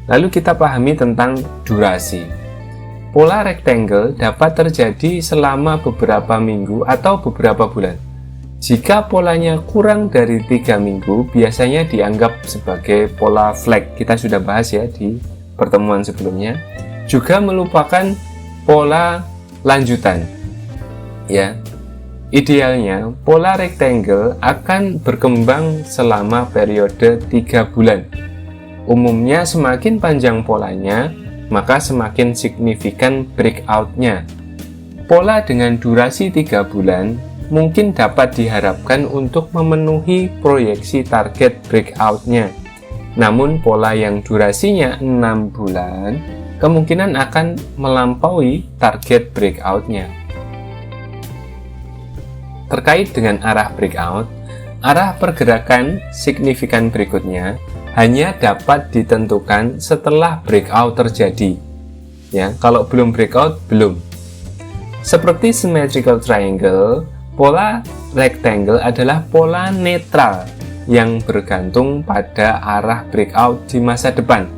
Lalu kita pahami tentang durasi. Pola rectangle dapat terjadi selama beberapa minggu atau beberapa bulan. Jika polanya kurang dari 3 minggu, biasanya dianggap sebagai pola flag. Kita sudah bahas ya di pertemuan sebelumnya. Juga merupakan pola lanjutan. Ya. Idealnya, pola rectangle akan berkembang selama periode 3 bulan. Umumnya semakin panjang polanya, maka semakin signifikan breakout-nya. Pola dengan durasi 3 bulan mungkin dapat diharapkan untuk memenuhi proyeksi target breakout-nya. Namun pola yang durasinya 6 bulan kemungkinan akan melampaui target breakout-nya. Terkait dengan arah breakout, arah pergerakan signifikan berikutnya hanya dapat ditentukan setelah breakout terjadi. Ya, kalau belum breakout, belum. Seperti symmetrical triangle, pola rectangle adalah pola netral yang bergantung pada arah breakout di masa depan.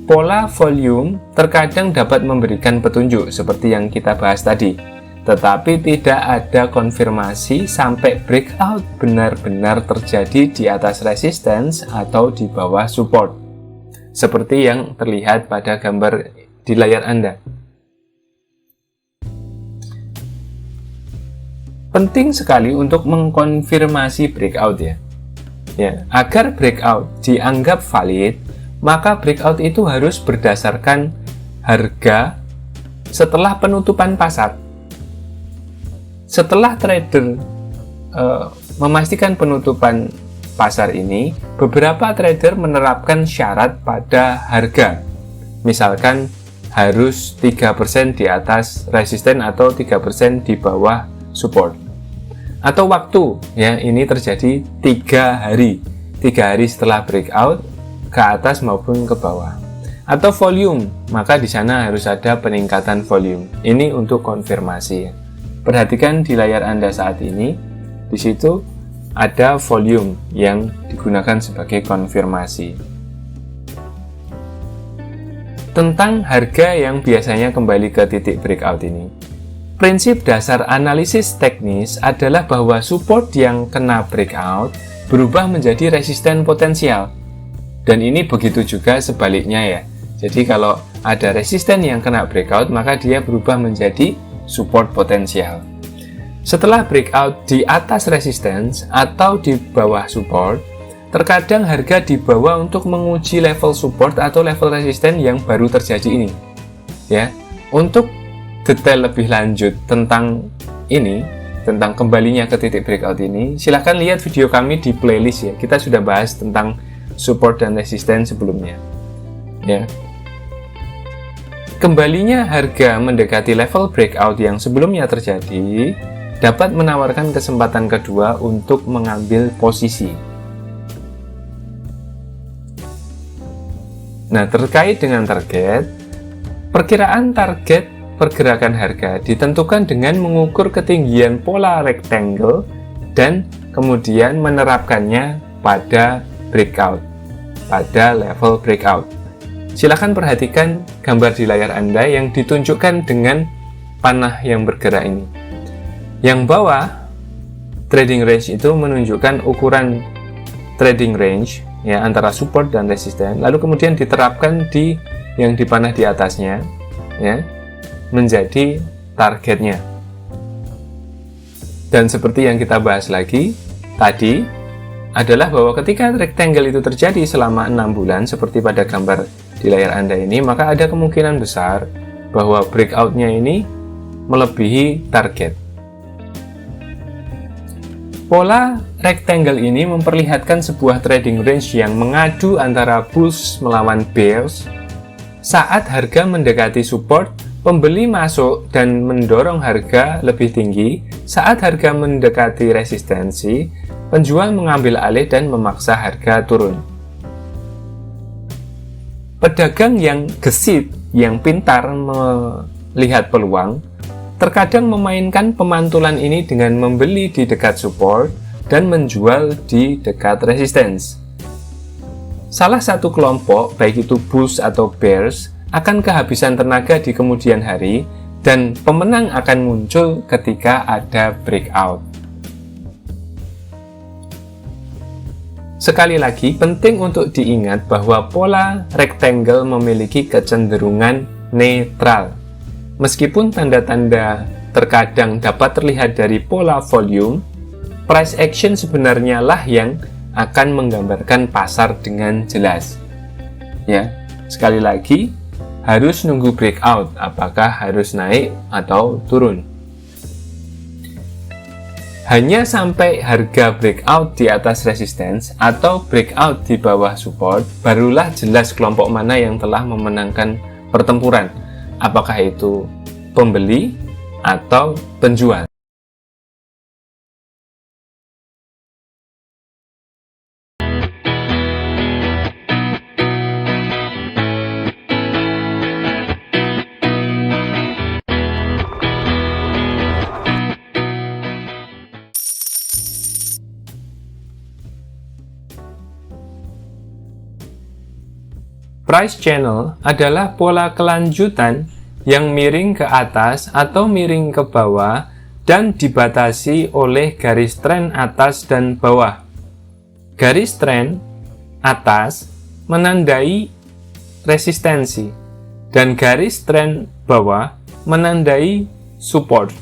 Pola volume terkadang dapat memberikan petunjuk seperti yang kita bahas tadi, tetapi tidak ada konfirmasi sampai breakout benar-benar terjadi di atas resistance atau di bawah support, seperti yang terlihat pada gambar di layar Anda. Penting sekali untuk mengkonfirmasi breakout ya. Agar breakout dianggap valid, maka breakout itu harus berdasarkan harga setelah penutupan pasar. Setelah trader memastikan penutupan pasar ini, beberapa trader menerapkan syarat pada harga. Misalkan harus 3% di atas resisten atau 3% di bawah support. Atau waktu, ya, ini terjadi 3 hari. 3 hari setelah breakout ke atas maupun ke bawah. Atau volume, maka di sana harus ada peningkatan volume. Ini untuk konfirmasi. Perhatikan di layar Anda saat ini, di situ ada volume yang digunakan sebagai konfirmasi. Tentang harga yang biasanya kembali ke titik breakout ini. Prinsip dasar analisis teknis adalah bahwa support yang kena breakout berubah menjadi resisten potensial. Dan ini begitu juga sebaliknya ya. Jadi kalau ada resisten yang kena breakout, maka dia berubah menjadi support potensial. Setelah breakout di atas resistance atau di bawah support, terkadang harga dibawa untuk menguji level support atau level resisten yang baru terjadi ini. Ya, untuk detail lebih lanjut tentang ini, tentang kembalinya ke titik breakout ini, silahkan lihat video kami di playlist ya. Kita sudah bahas tentang support dan resisten sebelumnya. Ya. Kembalinya harga mendekati level breakout yang sebelumnya terjadi dapat menawarkan kesempatan kedua untuk mengambil posisi. Nah, terkait dengan target, perkiraan target pergerakan harga ditentukan dengan mengukur ketinggian pola rectangle dan kemudian menerapkannya pada breakout, pada level breakout. Silakan perhatikan gambar di layar Anda yang ditunjukkan dengan panah yang bergerak ini. Yang bawah, trading range itu menunjukkan ukuran trading range ya antara support dan resisten, lalu kemudian diterapkan di yang dipanah di atasnya ya menjadi targetnya. Dan seperti yang kita bahas lagi tadi adalah bahwa ketika rectangle itu terjadi selama 6 bulan seperti pada gambar di layar Anda ini, maka ada kemungkinan besar bahwa breakout-nya ini melebihi target. Pola rectangle ini memperlihatkan sebuah trading range yang mengadu antara bulls melawan bears. Saat harga mendekati support, pembeli masuk dan mendorong harga lebih tinggi. Saat harga mendekati resistensi, penjual mengambil alih dan memaksa harga turun. Pedagang yang gesit, yang pintar melihat peluang, terkadang memainkan pemantulan ini dengan membeli di dekat support dan menjual di dekat resistance. Salah satu kelompok, baik itu bulls atau bears, akan kehabisan tenaga di kemudian hari dan pemenang akan muncul ketika ada breakout. Sekali lagi, penting untuk diingat bahwa pola rectangle memiliki kecenderungan netral. Meskipun tanda-tanda terkadang dapat terlihat dari pola volume, price action sebenarnya lah yang akan menggambarkan pasar dengan jelas. Ya, sekali lagi, harus nunggu breakout, apakah harus naik atau turun. Hanya sampai harga breakout di atas resistance atau breakout di bawah support, barulah jelas kelompok mana yang telah memenangkan pertempuran. Apakah itu pembeli atau penjual? Price channel adalah pola kelanjutan yang miring ke atas atau miring ke bawah dan dibatasi oleh garis tren atas dan bawah. Garis tren atas menandai resistensi dan garis tren bawah menandai support.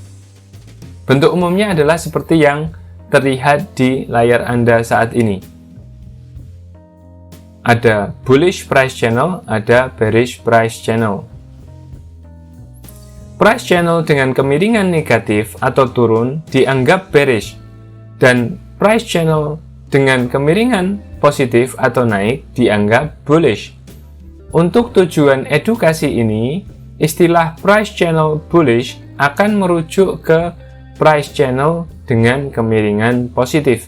Bentuk umumnya adalah seperti yang terlihat di layar Anda saat ini. Ada bullish price channel, ada bearish price channel. Price channel dengan kemiringan negatif atau turun dianggap bearish, dan price channel dengan kemiringan positif atau naik dianggap bullish. Untuk tujuan edukasi ini, istilah price channel bullish akan merujuk ke price channel dengan kemiringan positif.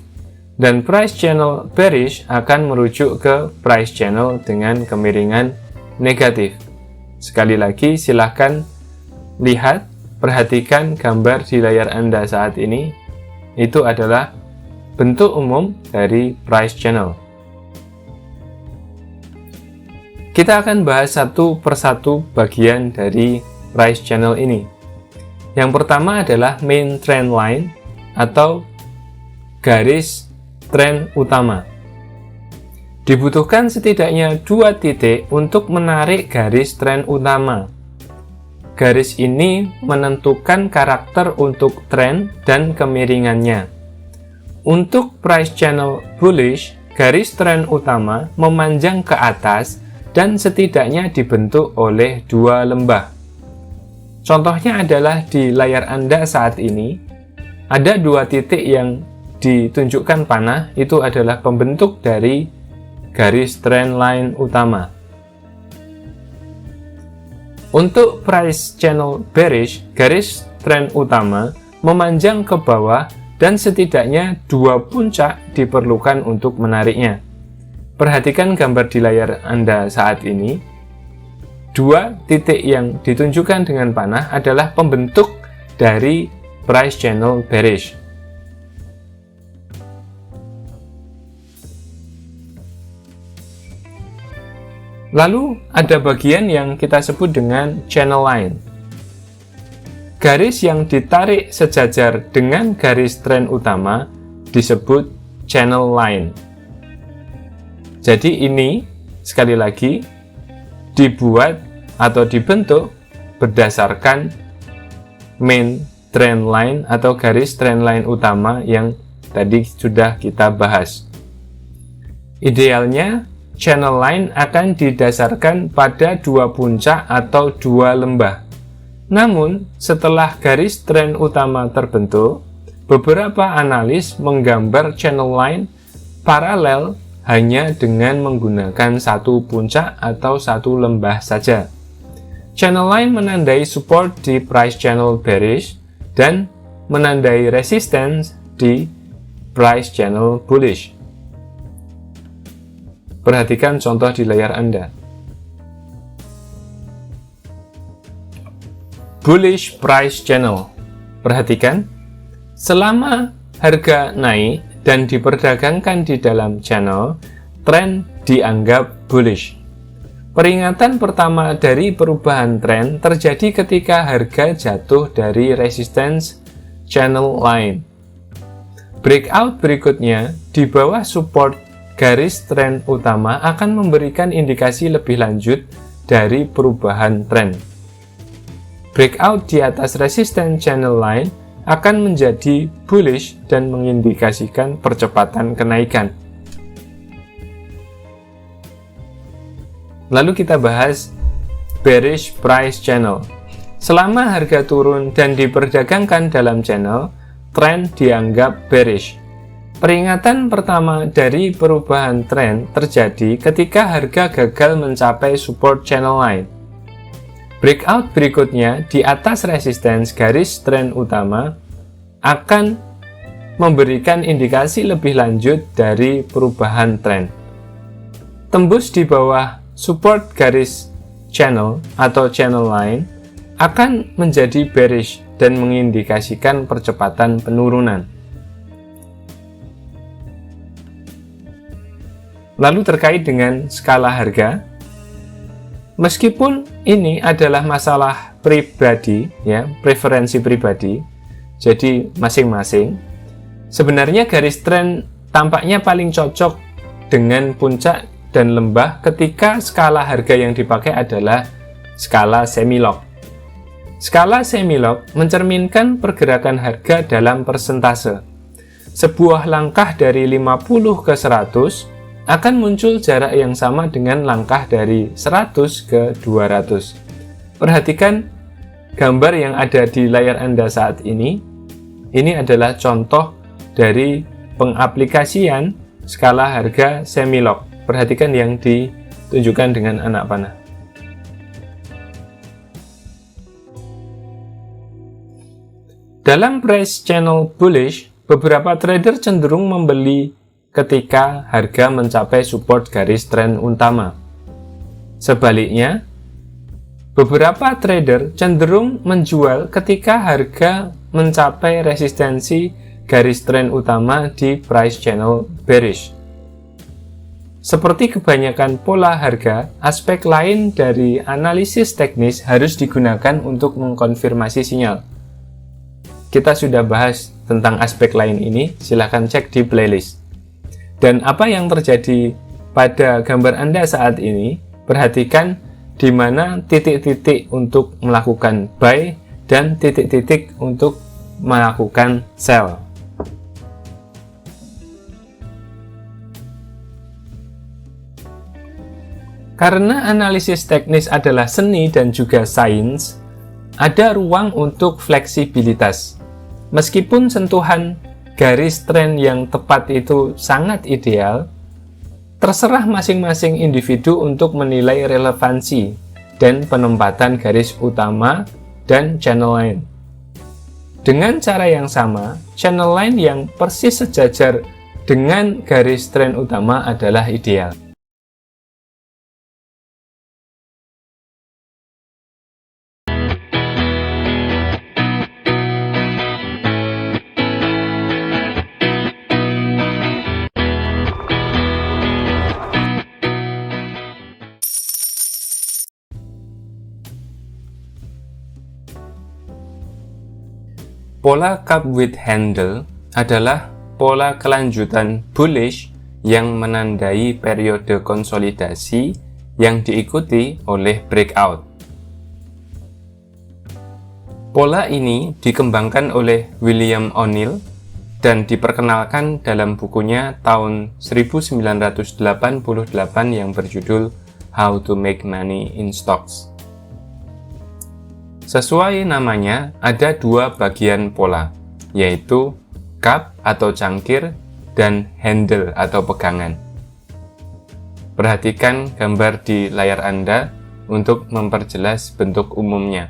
Dan price channel bearish akan merujuk ke price channel dengan kemiringan negatif. Sekali lagi, silahkan lihat, perhatikan gambar di layar Anda saat ini. Itu adalah bentuk umum dari price channel. Kita akan bahas satu persatu bagian dari price channel ini. Yang pertama adalah main trend line atau garis tren utama. Dibutuhkan setidaknya 2 titik untuk menarik garis tren utama. Garis ini menentukan karakter untuk tren dan kemiringannya. Untuk price channel bullish, garis tren utama memanjang ke atas dan setidaknya dibentuk oleh 2 lembah. Contohnya adalah di layar Anda saat ini, ada 2 titik yang ditunjukkan panah, itu adalah pembentuk dari garis trend line utama. Untuk price channel bearish, garis tren utama memanjang ke bawah dan setidaknya 2 puncak diperlukan untuk menariknya. Perhatikan gambar di layar Anda saat ini. 2 titik yang ditunjukkan dengan panah adalah pembentuk dari price channel bearish. Lalu ada bagian yang kita sebut dengan channel line. Garis yang ditarik sejajar dengan garis tren utama disebut channel line. Jadi ini sekali lagi dibuat atau dibentuk berdasarkan main trend line atau garis trend line utama yang tadi sudah kita bahas. Idealnya channel line akan didasarkan pada 2 puncak atau 2 lembah. Namun, setelah garis tren utama terbentuk, beberapa analis menggambar channel line paralel hanya dengan menggunakan 1 puncak atau 1 lembah saja. Channel line menandai support di price channel bearish dan menandai resistance di price channel bullish. Perhatikan contoh di layar Anda. Bullish price channel. Perhatikan, selama harga naik dan diperdagangkan di dalam channel, tren dianggap bullish. Peringatan pertama dari perubahan tren terjadi ketika harga jatuh dari resistance channel line. Breakout berikutnya di bawah support garis tren utama akan memberikan indikasi lebih lanjut dari perubahan tren. Breakout di atas resistance channel line akan menjadi bullish dan mengindikasikan percepatan kenaikan. Lalu kita bahas bearish price channel. Selama harga turun dan diperdagangkan dalam channel, tren dianggap bearish. Peringatan pertama dari perubahan tren terjadi ketika harga gagal mencapai support channel line. Breakout berikutnya di atas resistance garis tren utama akan memberikan indikasi lebih lanjut dari perubahan tren. Tembus di bawah support garis channel atau channel line akan menjadi bearish dan mengindikasikan percepatan penurunan. Lalu terkait dengan skala harga, meskipun ini adalah masalah pribadi, ya, preferensi pribadi, jadi masing-masing, sebenarnya garis tren tampaknya paling cocok dengan puncak dan lembah ketika skala harga yang dipakai adalah skala semi-log. Skala semi-log mencerminkan pergerakan harga dalam persentase. Sebuah langkah dari 50 ke 100 akan muncul jarak yang sama dengan langkah dari 100 ke 200. Perhatikan gambar yang ada di layar Anda saat ini. Ini adalah contoh dari pengaplikasian skala harga semi-log. Perhatikan yang ditunjukkan dengan anak panah. Dalam price channel bullish, beberapa trader cenderung membeli ketika harga mencapai support garis tren utama. Sebaliknya, beberapa trader cenderung menjual ketika harga mencapai resistensi garis tren utama di price channel bearish. Seperti kebanyakan pola harga, aspek lain dari analisis teknis harus digunakan untuk mengkonfirmasi sinyal. Kita sudah bahas tentang aspek lain ini, silahkan cek di playlist. Dan apa yang terjadi pada gambar Anda saat ini, perhatikan di mana titik-titik untuk melakukan buy dan titik-titik untuk melakukan sell. Karena analisis teknis adalah seni dan juga sains, ada ruang untuk fleksibilitas. Meskipun sentuhan garis tren yang tepat itu sangat ideal, terserah masing-masing individu untuk menilai relevansi dan penempatan garis utama dan channel line. Dengan cara yang sama, channel line yang persis sejajar dengan garis trend utama adalah ideal. Pola cup with handle adalah pola kelanjutan bullish yang menandai periode konsolidasi yang diikuti oleh breakout. Pola ini dikembangkan oleh William O'Neill dan diperkenalkan dalam bukunya tahun 1988 yang berjudul How to Make Money in Stocks. Sesuai namanya, ada dua bagian pola, yaitu cup atau cangkir dan handle atau pegangan. Perhatikan gambar di layar Anda untuk memperjelas bentuk umumnya.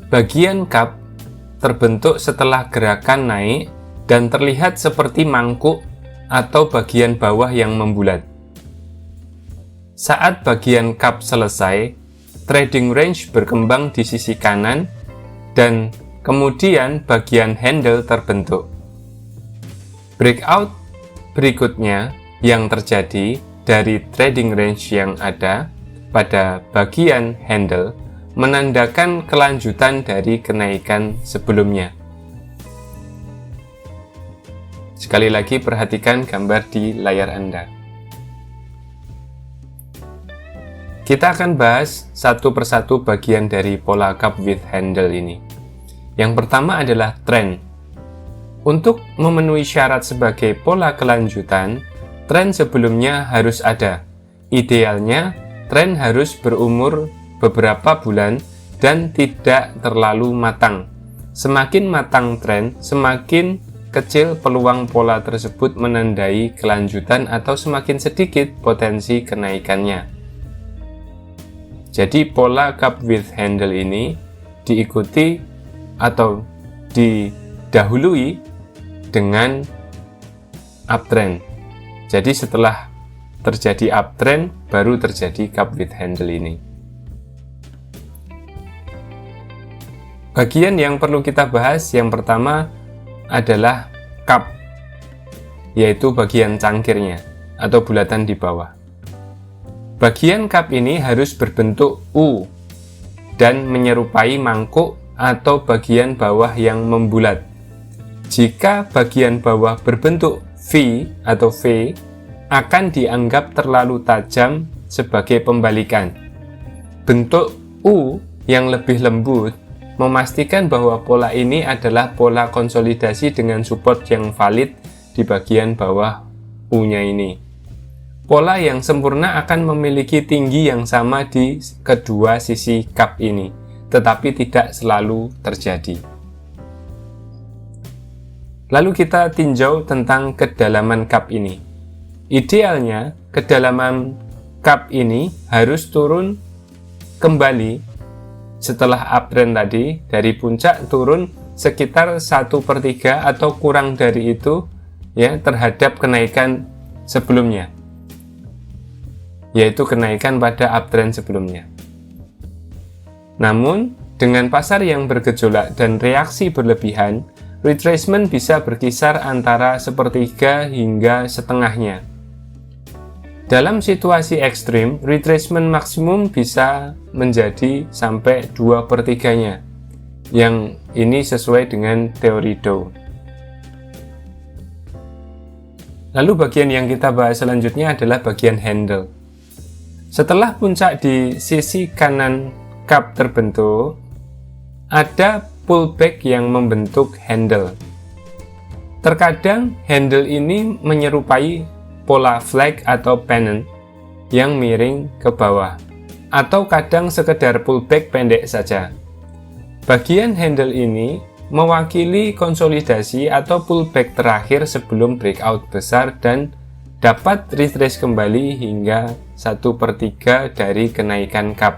Bagian cup terbentuk setelah gerakan naik dan terlihat seperti mangkuk atau bagian bawah yang membulat. Saat bagian cup selesai, trading range berkembang di sisi kanan dan kemudian bagian handle terbentuk. Breakout berikutnya yang terjadi dari trading range yang ada pada bagian handle menandakan kelanjutan dari kenaikan sebelumnya. Sekali lagi perhatikan gambar di layar Anda. Kita akan bahas satu persatu bagian dari pola cup with handle ini. Yang pertama adalah trend. Untuk memenuhi syarat sebagai pola kelanjutan, tren sebelumnya harus ada. Idealnya, tren harus berumur beberapa bulan dan tidak terlalu matang. Semakin matang tren, semakin kecil peluang pola tersebut menandai kelanjutan atau semakin sedikit potensi kenaikannya. Jadi pola cup with handle ini diikuti atau didahului dengan uptrend. Jadi setelah terjadi uptrend baru terjadi cup with handle ini. Bagian yang perlu kita bahas yang pertama adalah cup, yaitu bagian cangkirnya atau bulatan di bawah. Bagian cup ini harus berbentuk U dan menyerupai mangkuk atau bagian bawah yang membulat. Jika bagian bawah berbentuk V atau V, akan dianggap terlalu tajam sebagai pembalikan. Bentuk U yang lebih lembut memastikan bahwa pola ini adalah pola konsolidasi dengan support yang valid di bagian bawah U-nya ini. Pola yang sempurna akan memiliki tinggi yang sama di kedua sisi cup ini, tetapi tidak selalu terjadi. Lalu kita tinjau tentang kedalaman cup ini. Idealnya, kedalaman cup ini harus turun kembali setelah uptrend tadi, dari puncak turun sekitar 1/3 atau kurang dari itu ya terhadap kenaikan sebelumnya, yaitu kenaikan pada uptrend sebelumnya. Namun, dengan pasar yang bergejolak dan reaksi berlebihan, retracement bisa berkisar antara 1/3 hingga setengahnya. Dalam situasi ekstrim, retracement maksimum bisa menjadi sampai 2/3-nya, yang ini sesuai dengan teori Dow. Lalu bagian yang kita bahas selanjutnya adalah bagian handle. Setelah puncak di sisi kanan cup terbentuk, ada pullback yang membentuk handle. Terkadang handle ini menyerupai pola flag atau pennant yang miring ke bawah, atau kadang sekedar pullback pendek saja. Bagian handle ini mewakili konsolidasi atau pullback terakhir sebelum breakout besar dan dapat retrace kembali hingga 1/3 dari kenaikan cup.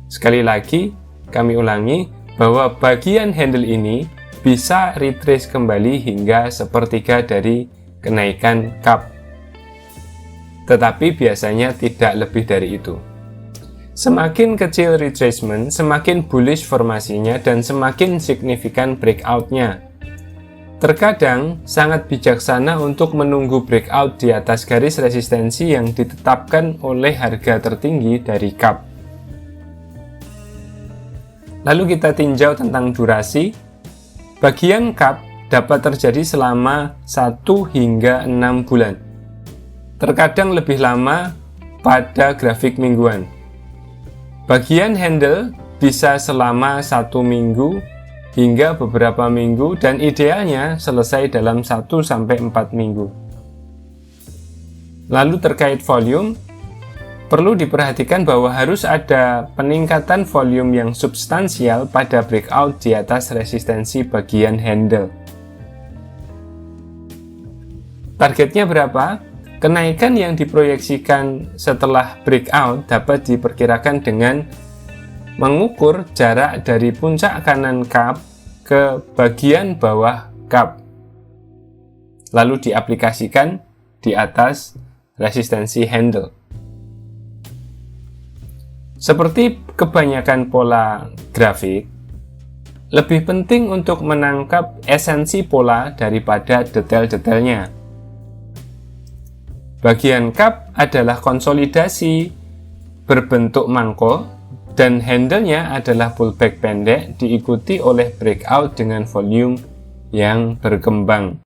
Sekali lagi, kami ulangi bahwa bagian handle ini bisa retrace kembali hingga 1/3 dari kenaikan cup. Tetapi biasanya tidak lebih dari itu. Semakin kecil retracement, semakin bullish formasinya dan semakin signifikan breakout-nya. Terkadang sangat bijaksana untuk menunggu breakout di atas garis resistensi yang ditetapkan oleh harga tertinggi dari cup. Lalu kita tinjau tentang durasi. Bagian cup dapat terjadi selama 1 hingga 6 bulan. Terkadang lebih lama pada grafik mingguan. Bagian handle bisa selama 1 minggu hingga beberapa minggu dan idealnya selesai dalam 1-4 minggu. Lalu terkait volume, perlu diperhatikan bahwa harus ada peningkatan volume yang substansial pada breakout di atas resistensi bagian handle. Targetnya berapa? Kenaikan yang diproyeksikan setelah breakout dapat diperkirakan dengan mengukur jarak dari puncak kanan cup ke bagian bawah cup, lalu diaplikasikan di atas resistensi handle. Seperti kebanyakan pola grafik, lebih penting untuk menangkap esensi pola daripada detail-detailnya. Bagian cup adalah konsolidasi berbentuk mangkok dan handle-nya adalah pullback pendek diikuti oleh breakout dengan volume yang berkembang.